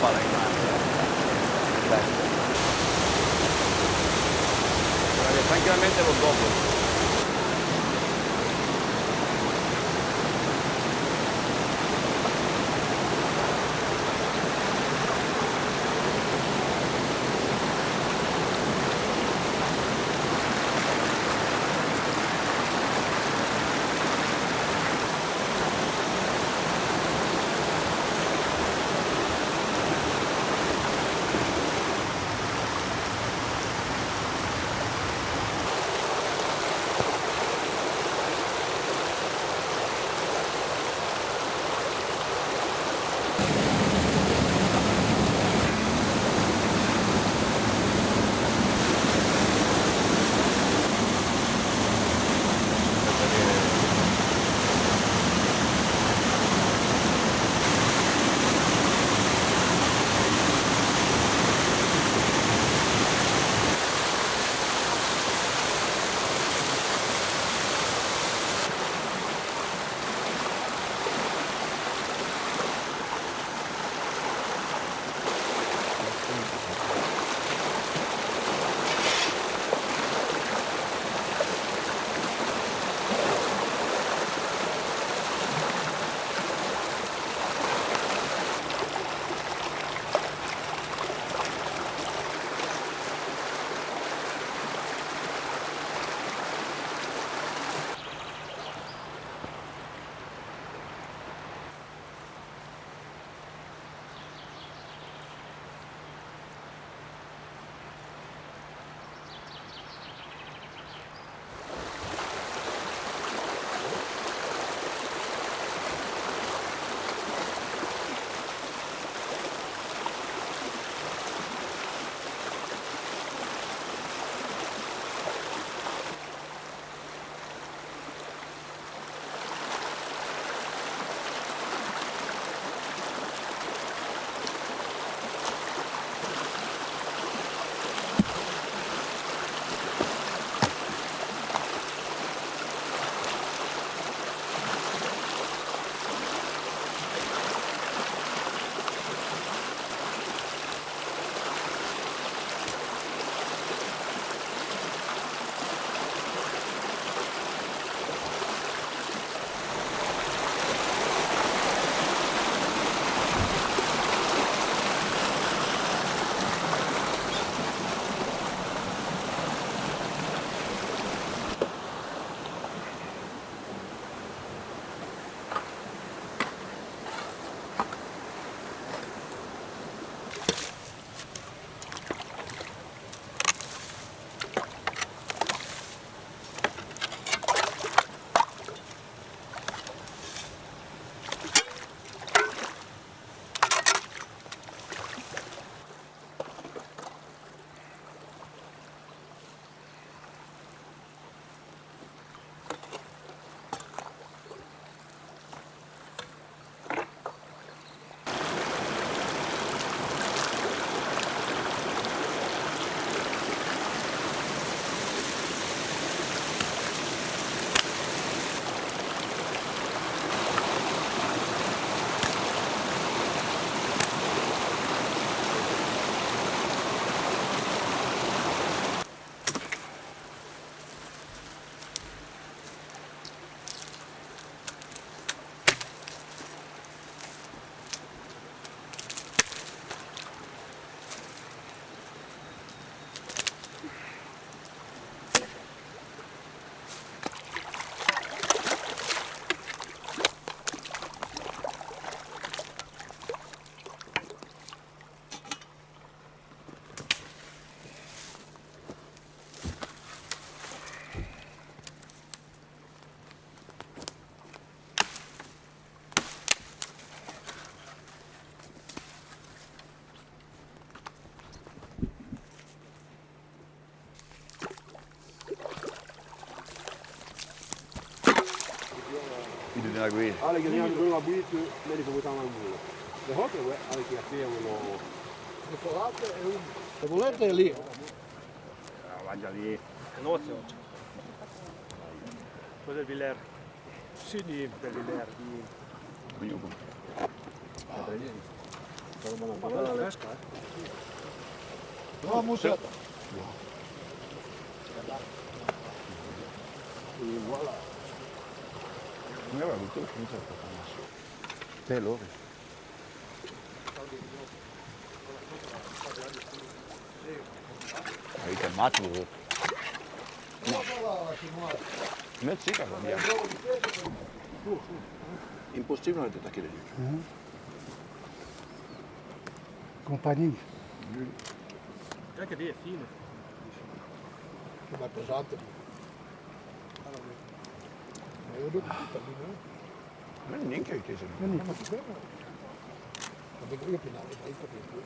pala in mano. Tranquillamente lo dopo. dina guida. Alle che hanno una guida, me li portano al muro. Le hotte, alle che affierano. Le polate e un. Le polette è lì. Mangia lì. Nozze oggi. Quello del Villar. Sì, del Villar. Quindi Fresca, Vamos a... Y voilà. Mira, tú tienes que muchas personas. Pelo. Ahí te mato. Net zika van ja. Impossibile di attaccare lì. Compagnie. Anche lì è fine. Ma è pesante. Ma io devo tutta lì, no? Men niinkä yhteisö. Ma ti fermo. Ma devo io pinare, ma io capisco.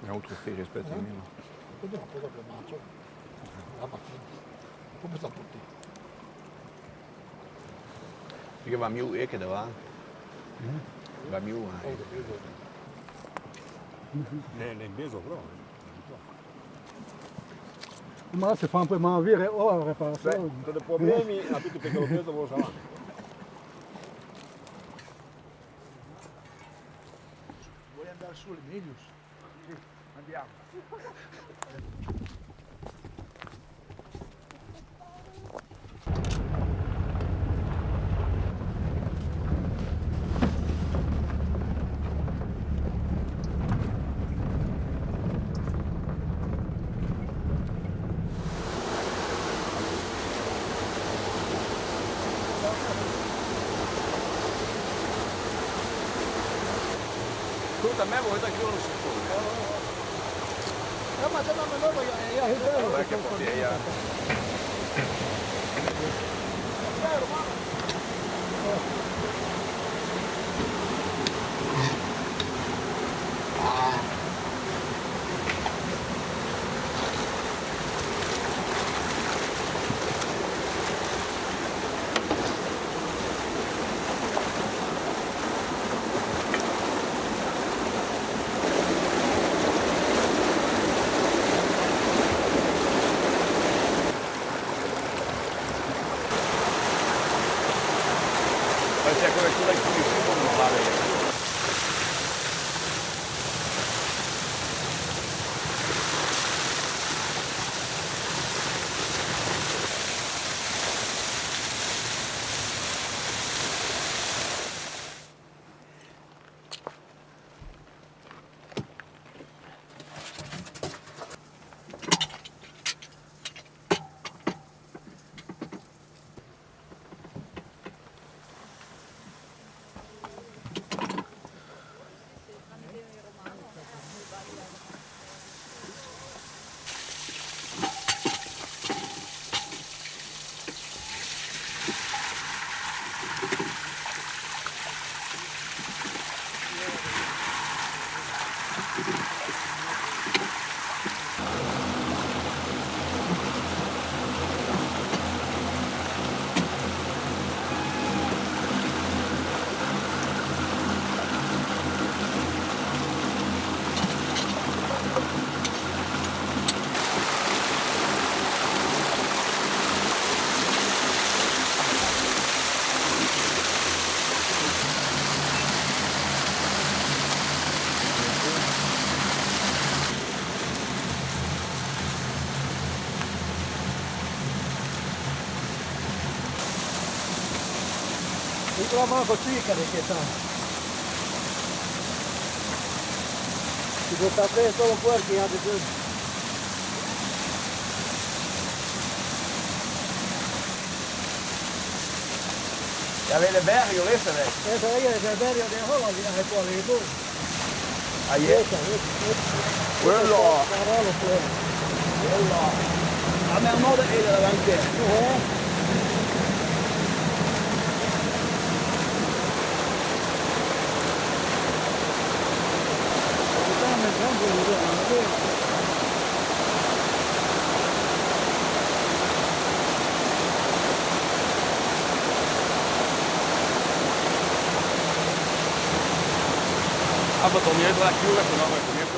Ja utgått respect i mina. Quindi non può dare macio. La macchina. Come sta tutti? Mikä vaan miu eikä det vaan. Vaan miu. Ne in peso però. Ma se fa un po' ma avere ore per Beh, con dei problemi a tutti perché lo peso lo sa. Vuoi andare sulle medius? Sì, andiamo. Ascolta, a me vuoi da chiudere un secondo? Ma se no me lo voglio, io Non è che potevi. C'è come tu l'hai conosciuto non vale. Non trova manco cicare che sta. Si può stare solo fuori anche più. Ja vede berg och läsa det. Essa aí é a velha de Hollandia, é por ali, tudo. Aí Essa, quello. Carolo, Quello. A me modo è davanti. Ah, ma torniamo la chiusa, se no